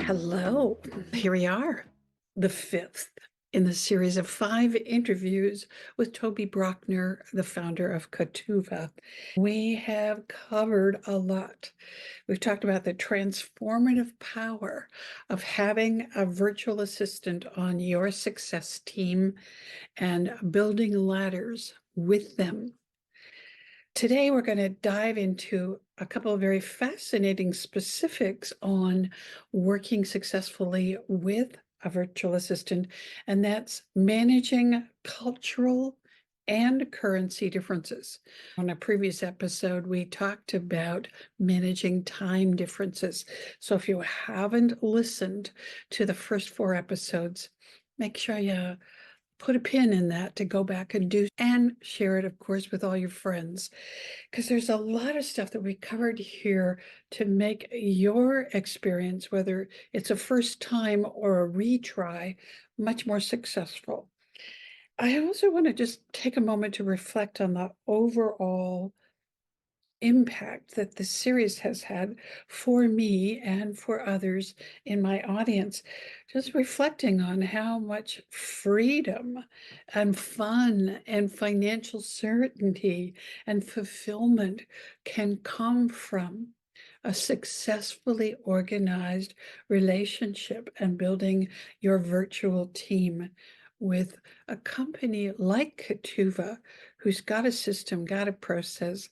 Hello, here we are, the fifth in the series of 5 interviews with Tobe Brockner, the founder of Katuva. We have covered a lot. We've talked about the transformative power of having a virtual assistant on your success team and building ladders with them. Today, we're going to dive into a couple of very fascinating specifics on working successfully with a virtual assistant, and that's managing cultural and currency differences. On a previous episode, we talked about managing time differences. So if you haven't listened to the first 4 episodes, make sure you put a pin in that to go back and do, and share it, of course, with all your friends, because there's a lot of stuff that we covered here to make your experience, whether it's a first time or a retry, much more successful. I also want to just take a moment to reflect on the overall impact that the series has had for me and for others in my audience, just reflecting on how much freedom and fun and financial certainty and fulfillment can come from a successfully organized relationship and building your virtual team with a company like Katuva, who's got a system, got a process,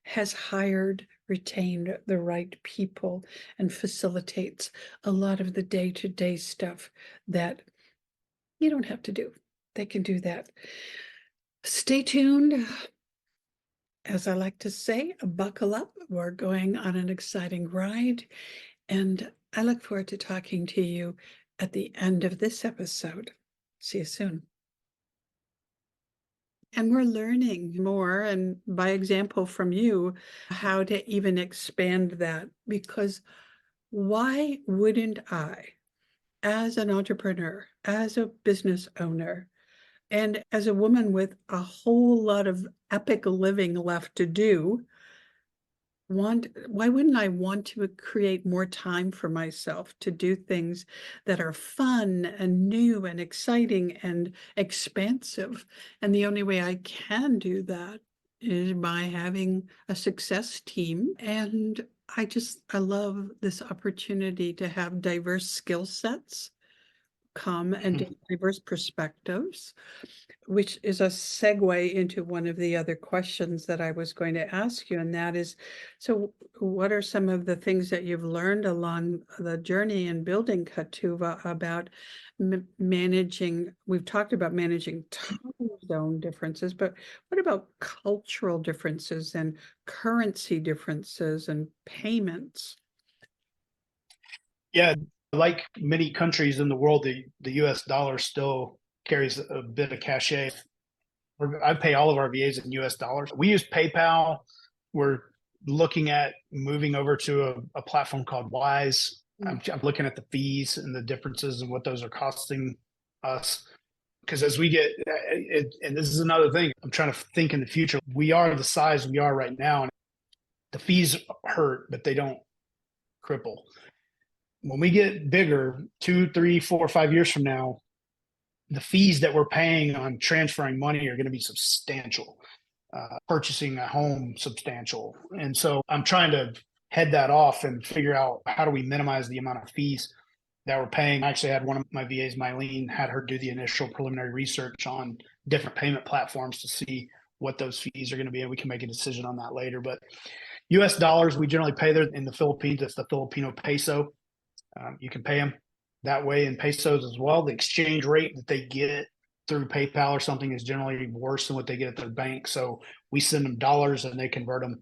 has hired, retained the right people, and facilitates a lot of the day-to-day stuff that you don't have to do. They can do that. Stay tuned. As I like to say, buckle up. We're going on an exciting ride, and I look forward to talking to you at the end of this episode. See you soon. And we're learning more, and by example from you, how to even expand that. Because why wouldn't I, as an entrepreneur, as a business owner, and as a woman with a whole lot of epic living left to do, why wouldn't I want to create more time for myself to do things that are fun and new and exciting and expansive? And the only way I can do that is by having a success team. And I love this opportunity to have diverse skill sets come and diverse perspectives, which is a segue into one of the other questions that I was going to ask you, and that is, so what are some of the things that you've learned along the journey in building Katuva about managing? We've talked about managing time zone differences, but what about cultural differences and currency differences and payments? Yeah, like many countries in the world, the US dollar still carries a bit of cachet. I pay all of our VAs in US dollars. We use PayPal. We're looking at moving over to a platform called Wise. I'm looking at the fees and the differences and what those are costing us. Because as we get, and this is another thing, I'm trying to think in the future. We are the size we are right now, and the fees hurt, but they don't cripple. When we get bigger, 2, 3, 4, 5 years from now, the fees that we're paying on transferring money are going to be substantial. Purchasing a home, substantial. And so I'm trying to head that off and figure out how do we minimize the amount of fees that we're paying. I actually had one of my VAs, Mylene, had her do the initial preliminary research on different payment platforms to see what those fees are going to be, and we can make a decision on that later. But US dollars, we generally pay there. In the Philippines, it's the Filipino peso. You can pay them that way in pesos as well. The exchange rate that they get through PayPal or something is generally worse than what they get at their bank. So we send them dollars and they convert them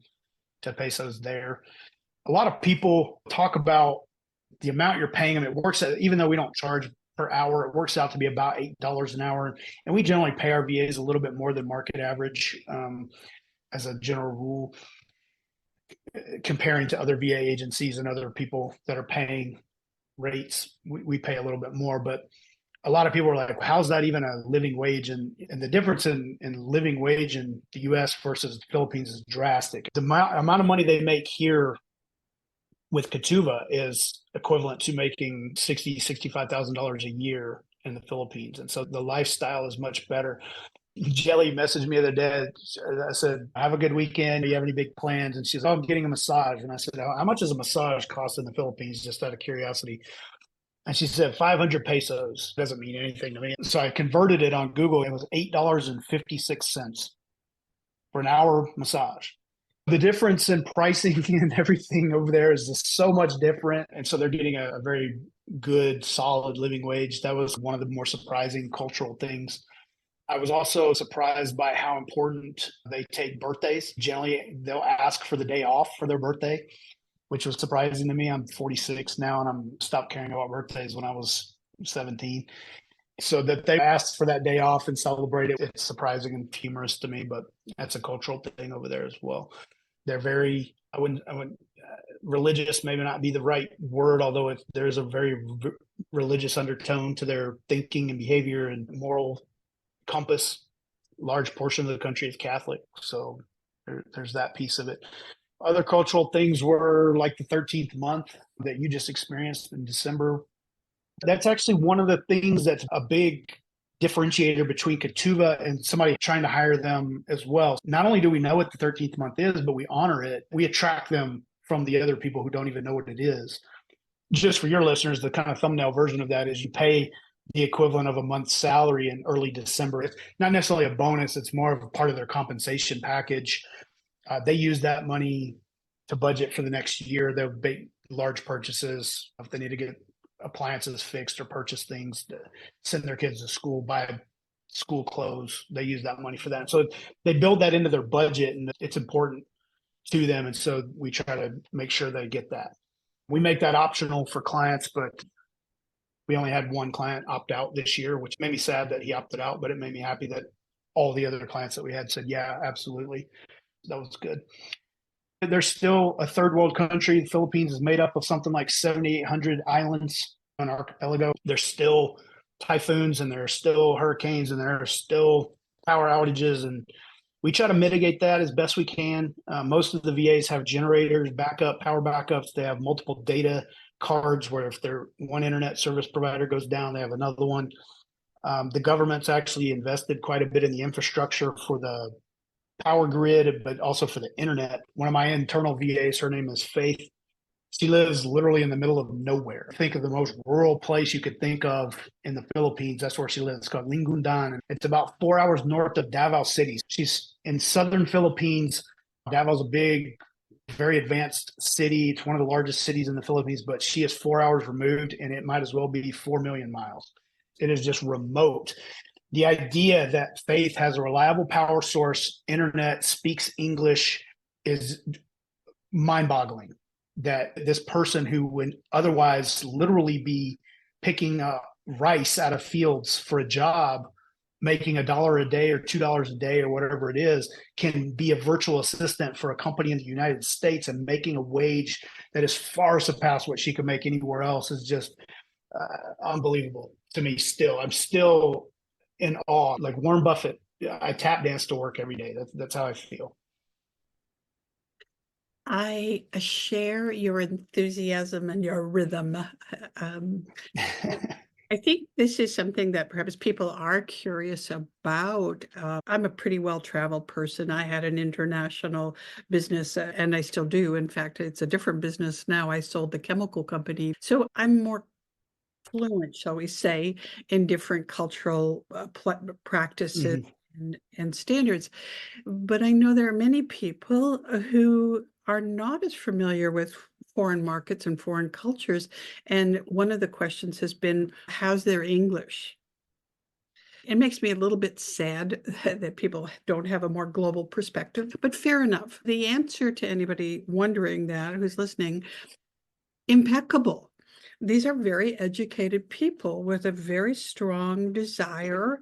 to pesos there. A lot of people talk about the amount you're paying them. It works out, even though we don't charge per hour, it works out to be about $8 an hour. And we generally pay our VAs a little bit more than market average as a general rule, comparing to other VA agencies and other people that are paying rates. We pay a little bit more, but a lot of people are like, how's that even a living wage? And the difference in living wage in the US versus the Philippines is drastic. The amount of money they make here with Katuva is equivalent to making $65,000 a year in the Philippines. And so the lifestyle is much better. Jelly messaged me the other day. I said, have a good weekend. Do you have any big plans? And she's, oh, I'm getting a massage. And I said, how much does a massage cost in the Philippines? Just out of curiosity. And she said, 500 pesos. Doesn't mean anything to me. So I converted it on Google. It was $8.56 for an hour massage. The difference in pricing and everything over there is just so much different. And so they're getting a very good, solid living wage. That was one of the more surprising cultural things. I was also surprised by how important they take birthdays. Generally, they'll ask for the day off for their birthday, which was surprising to me. I'm 46 now, and I'm stopped caring about birthdays when I was 17. So that they asked for that day off and celebrate it, it's surprising and humorous to me, but that's a cultural thing over there as well. They're very, I wouldn't religious maybe not be the right word, although there's a very religious undertone to their thinking and behavior and moral compass. Large portion of the country is Catholic, so there's that piece of it. Other cultural things were like the 13th month that you just experienced in December. That's actually one of the things that's a big differentiator between Katuva and somebody trying to hire them as well. Not only do we know what the 13th month is, but we honor it. We attract them from the other people who don't even know what it is. Just for your listeners, the kind of thumbnail version of that is you pay the equivalent of a month's salary in early December. It's not necessarily a bonus. It's more of a part of their compensation package. They use that money to budget for the next year. They'll make large purchases if they need to get appliances fixed or purchase things to send their kids to school, buy school clothes. They use that money for that. So they build that into their budget, and it's important to them. And so we try to make sure they get that. We make that optional for clients, but we only had one client opt out this year, which made me sad that he opted out, but it made me happy that all the other clients that we had said, yeah, absolutely. That was good. There's still a third world country. The Philippines is made up of something like 7,800 islands, an archipelago. There's still typhoons and there are still hurricanes and there are still power outages. And we try to mitigate that as best we can. Most of the VAs have generators, power backups. They have multiple data cards where if their one internet service provider goes down, they have another one. The government's actually invested quite a bit in the infrastructure for the power grid, but also for the internet. One of my internal VAs, her name is Faith. She lives literally in the middle of nowhere. Think of the most rural place you could think of in the Philippines. That's where she lives. It's called Lingundan. It's about 4 hours north of Davao City. She's in southern Philippines. Davao's a big, very advanced city. It's one of the largest cities in the Philippines, but she is 4 hours removed, and it might as well be 4 million miles. It is just remote. The idea that Faith has a reliable power source, internet, speaks English is mind-boggling. That this person who would otherwise literally be picking rice out of fields for a job, making $1 a day or $2 a day or whatever it is, can be a virtual assistant for a company in the United States and making a wage that is far surpassed what she could make anywhere else is just unbelievable to me still. I'm still in awe. Like Warren Buffett, I tap dance to work every day. That's how I feel. I share your enthusiasm and your rhythm. I think this is something that perhaps people are curious about. I'm a pretty well-traveled person. I had an international business, and I still do. In fact, it's a different business now. I sold the chemical company. So I'm more fluent, shall we say, in different cultural practices and standards. But I know there are many people who are not as familiar with foreign markets and foreign cultures. And one of the questions has been, how's their English? It makes me a little bit sad that people don't have a more global perspective, but fair enough. The answer to anybody wondering that who's listening, impeccable. These are very educated people with a very strong desire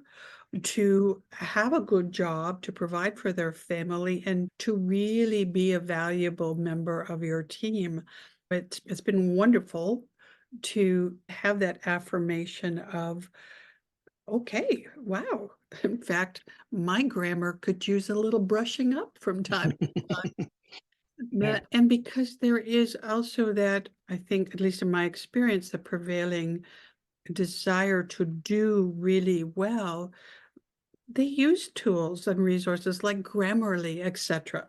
to have a good job, to provide for their family, and to really be a valuable member of your team. It's been wonderful to have that affirmation of, okay, wow. In fact, my grammar could use a little brushing up from time to time. And because there is also that, I think, at least in my experience, the prevailing desire to do really well, they use tools and resources like Grammarly, etc.,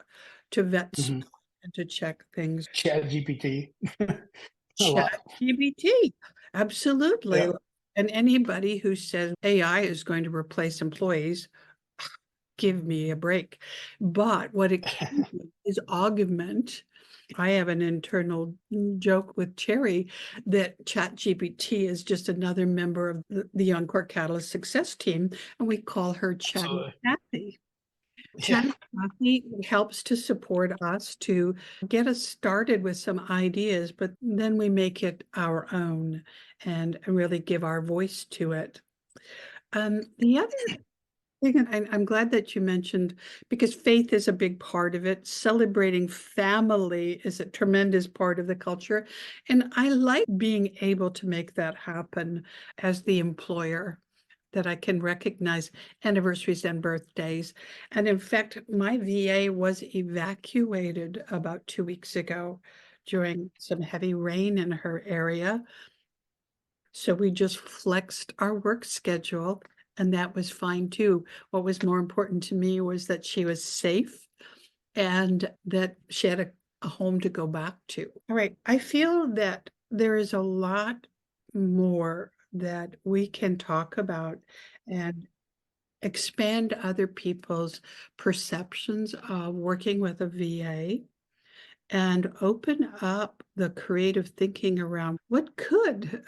to vet Mhm. and to check things. Chat GPT. A lot. ChatGPT, absolutely. Yeah. And anybody who says AI is going to replace employees, give me a break. But what it can do is augment. I have an internal joke with Cherry that ChatGPT is just another member of the Encore Catalyst success team, and we call her Chatty Absolutely. Cathy. Yeah. Chatty Cathy helps to support us to get us started with some ideas, but then we make it our own and really give our voice to it. The other thing, and I'm glad that you mentioned, because faith is a big part of it. Celebrating family is a tremendous part of the culture. And I like being able to make that happen as the employer, that I can recognize anniversaries and birthdays. And in fact, my VA was evacuated about 2 weeks ago during some heavy rain in her area. So we just flexed our work schedule, and that was fine too. What was more important to me was that she was safe and that she had a home to go back to. All right. I feel that there is a lot more that we can talk about and expand other people's perceptions of working with a VA and open up the creative thinking around what could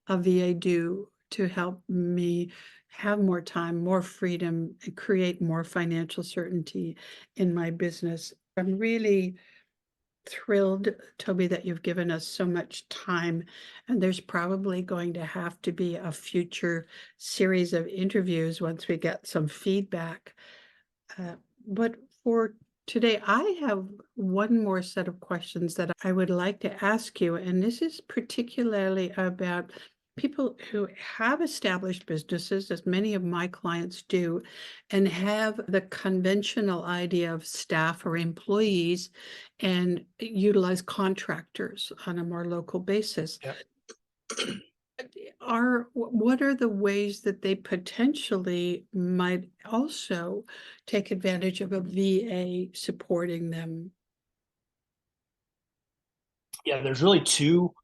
a VA do to help me have more time, more freedom, and create more financial certainty in my business. I'm really thrilled, Toby, that you've given us so much time. And there's probably going to have to be a future series of interviews once we get some feedback. Uh, but for today, I have one more set of questions that I would like to ask you. And this is particularly about people who have established businesses, as many of my clients do, and have the conventional idea of staff or employees and utilize contractors on a more local basis. Yeah. What are the ways that they potentially might also take advantage of a VA supporting them? Yeah. There's really two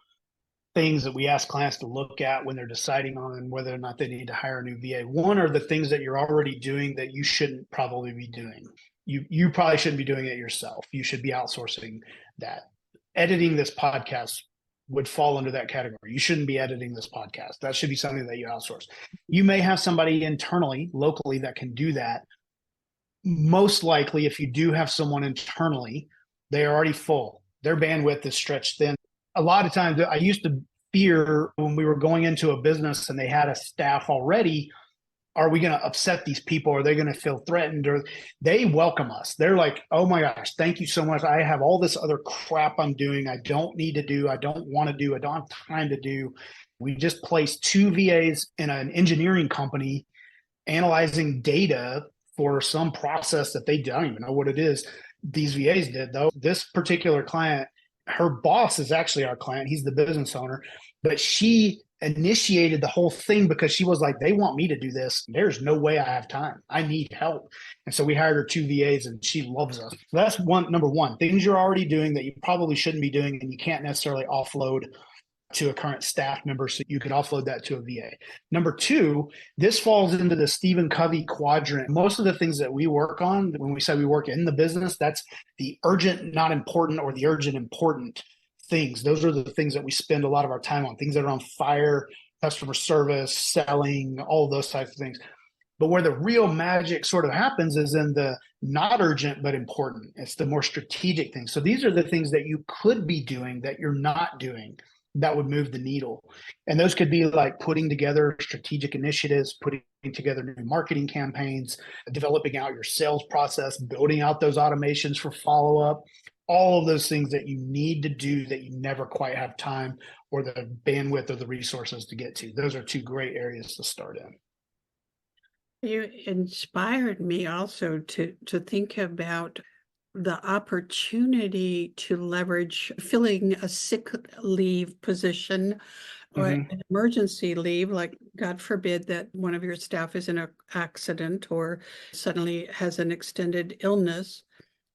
things that we ask clients to look at when they're deciding on whether or not they need to hire a new VA. One are the things that you're already doing that you shouldn't probably be doing. You probably shouldn't be doing it yourself. You should be outsourcing that. Editing this podcast would fall under that category. You shouldn't be editing this podcast. That should be something that you outsource. You may have somebody internally, locally, that can do that. Most likely, if you do have someone internally, they are already full. Their bandwidth is stretched thin. A lot of times, I used to fear when we were going into a business and they had a staff already, are we going to upset these people? Are they going to feel threatened? Or they welcome us. They're like, oh my gosh, thank you so much. I have all this other crap I'm doing. I don't need to do. I don't want to do. I don't have time to do. We just placed two VAs in an engineering company analyzing data for some process that they don't even know what it is. These VAs did, though. This particular client, her boss is actually our client. He's the business owner, but she initiated the whole thing because she was like, they want me to do this. There's no way I have time. I need help. And so we hired her two VAs and she loves us. So that's number one, things you're already doing that you probably shouldn't be doing and you can't necessarily offload to a current staff member, so you could offload that to a VA. Number two, this falls into the Stephen Covey quadrant. Most of the things that we work on, when we say we work in the business, that's the urgent, not important, or the urgent, important things. Those are the things that we spend a lot of our time on, things that are on fire, customer service, selling, all of those types of things. But where the real magic sort of happens is in the not urgent, but important. It's the more strategic things. So these are the things that you could be doing that you're not doing that would move the needle. And those could be like putting together strategic initiatives, putting together new marketing campaigns, developing out your sales process, building out those automations for follow-up, all of those things that you need to do that you never quite have time or the bandwidth or the resources to get to. Those are two great areas to start in. You inspired me also to think about the opportunity to leverage filling a sick leave position or Mhm. an emergency leave, like God forbid that one of your staff is in an accident or suddenly has an extended illness,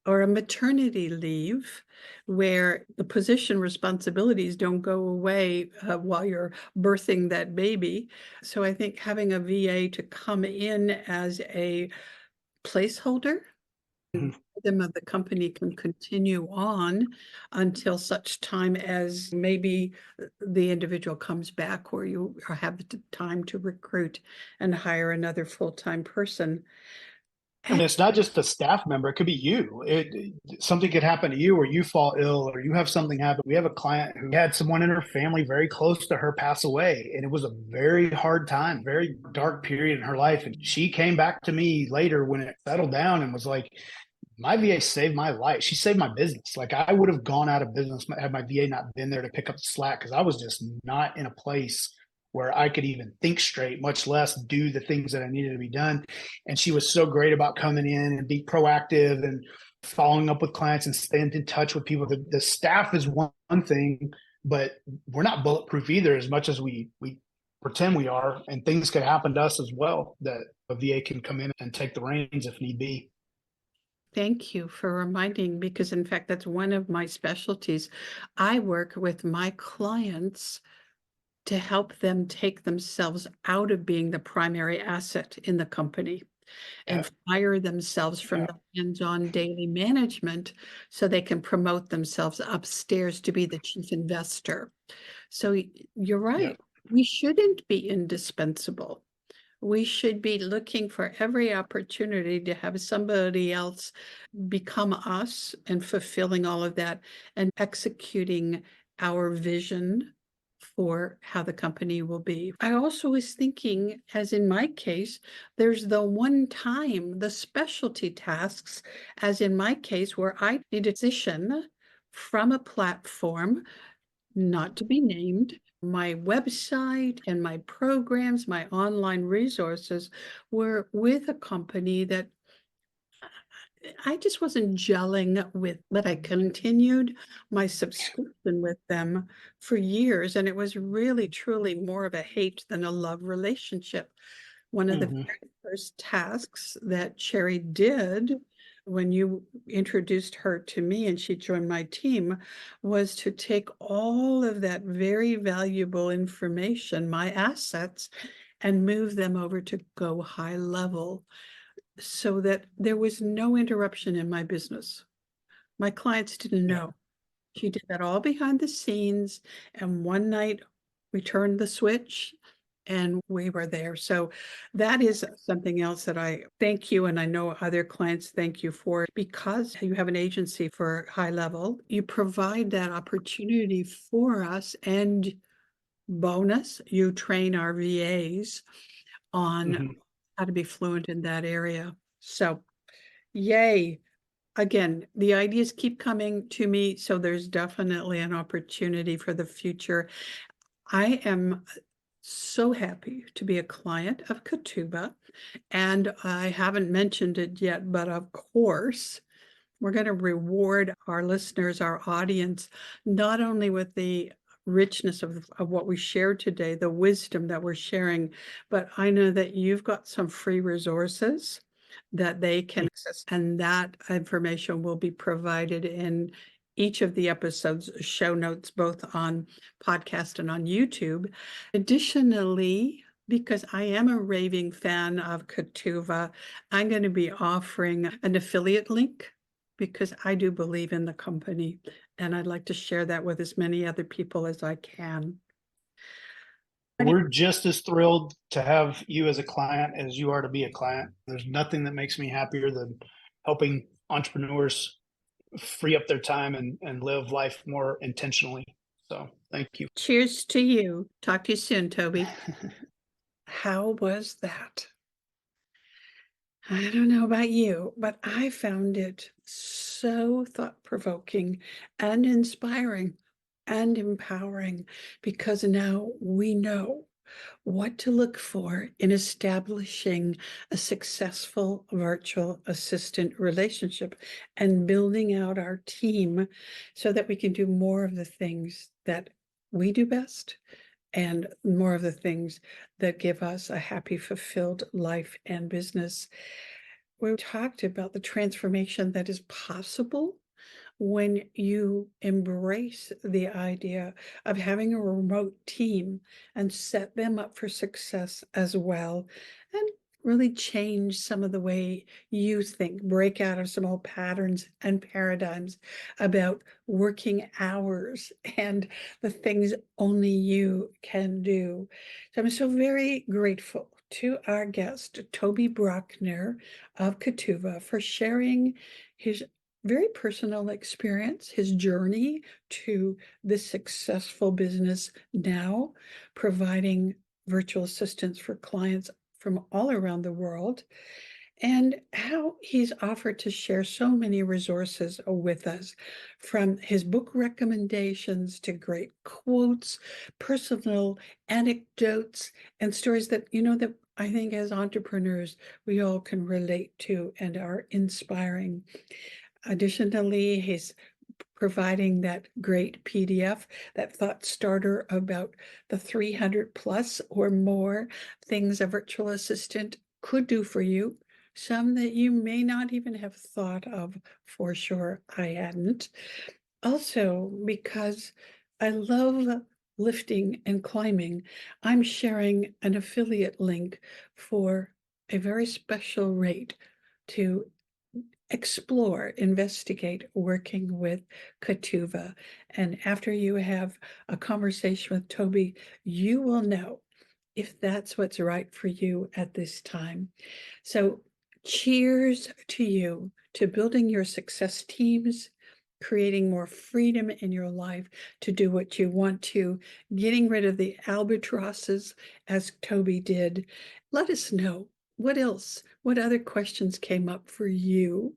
or a maternity leave where the position responsibilities don't go away while you're birthing that baby. So I think having a VA to come in as a placeholder, Mhm. them of the company can continue on until such time as maybe the individual comes back or you have the time to recruit and hire another full-time person. And it's not just a staff member, it could be you. Something could happen to you, or you fall ill, or you have something happen. We have a client who had someone in her family very close to her pass away, and it was a very hard time, very dark period in her life. And she came back to me later when it settled down and was like, my VA saved my life. She saved my business. Like, I would have gone out of business had my VA not been there to pick up the slack, because I was just not in a place where I could even think straight, much less do the things that I needed to be done. And she was so great about coming in and being proactive and following up with clients and staying in touch with people. The staff is one thing, but we're not bulletproof either, as much as we pretend we are. And things could happen to us as well, that a VA can come in and take the reins if need be. Thank you for reminding, because in fact, that's one of my specialties. I work with my clients to help them take themselves out of being the primary asset in the company and fire themselves from Yeah. the hands-on daily management so they can promote themselves upstairs to be the chief investor. So you're Yeah. right. We shouldn't be indispensable. We should be looking for every opportunity to have somebody else become us and fulfilling all of that and executing our vision for how the company will be. I also was thinking, as in my case, there's the one time, the specialty tasks, as in my case, where I need a position from a platform not to be named. My website and my programs, my online resources were with a company that I just wasn't gelling with, but I continued my subscription with them for years. And it was really, truly more of a hate than a love relationship. One of the Mhm. very first tasks that Sherry did when you introduced her to me and she joined my team was to take all of that very valuable information, my assets, and move them over to Go High Level so that there was no interruption in my business. My clients didn't Yeah. know. She did that all behind the scenes. And one night we turned the switch and we were there. So that is something else that I thank you. And I know other clients thank you for, because you have an agency for high level. You provide that opportunity for us, and bonus, you train our VAs on Mhm. how to be fluent in that area. So yay. Again, the ideas keep coming to me, so there's definitely an opportunity for the future. I am so happy to be a client of Katuva, and I haven't mentioned it yet, but of course, we're going to reward our listeners, our audience, not only with the richness of what we shared today, the wisdom that we're sharing, but I know that you've got some free resources that they can access, and that information will be provided in each of the episodes, show notes, both on podcast and on YouTube. Additionally, because I am a raving fan of Katuva, I'm going to be offering an affiliate link because I do believe in the company and I'd like to share that with as many other people as I can. We're just as thrilled to have you as a client as you are to be a client. There's nothing that makes me happier than helping entrepreneurs free up their time and live life more intentionally. So thank you. Cheers to you. Talk to you soon, Toby. How was that? I don't know about you, but I found it so thought-provoking and inspiring and empowering, because now we know what to look for in establishing a successful virtual assistant relationship and building out our team so that we can do more of the things that we do best and more of the things that give us a happy, fulfilled life and business. We talked about the transformation that is possible when you embrace the idea of having a remote team and set them up for success as well, and really change some of the way you think, break out of some old patterns and paradigms about working hours and the things only you can do. So I'm so very grateful to our guest, Tobe Brockner of Katuva, for sharing his very personal experience, his journey to this successful business now, providing virtual assistants for clients from all around the world, and how he's offered to share so many resources with us, from his book recommendations to great quotes, personal anecdotes, and stories that, that I think as entrepreneurs, we all can relate to and are inspiring. Additionally, he's providing that great PDF, that thought starter about the 300 plus or more things a virtual assistant could do for you, some that you may not even have thought of for sure. I hadn't. Also, because I love lifting and climbing, I'm sharing an affiliate link for a very special rate to explore, investigate working with Katuva. And after you have a conversation with Tobe, you will know if that's what's right for you at this time. So cheers to you, to building your success teams, creating more freedom in your life to do what you want to, getting rid of the albatrosses as Tobe did. Let us know what else, what other questions came up for you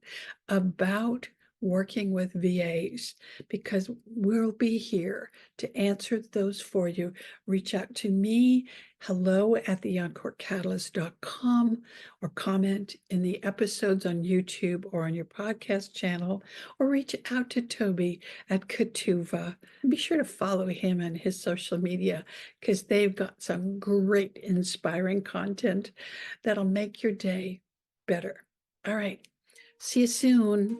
about working with VAs, because we'll be here to answer those for you. Reach out to me, hello@theencorecatalyst.com, or comment in the episodes on YouTube or on your podcast channel, or reach out to Tobe at Katuva. Be sure to follow him and his social media, because they've got some great inspiring content that'll make your day better. All right. See you soon.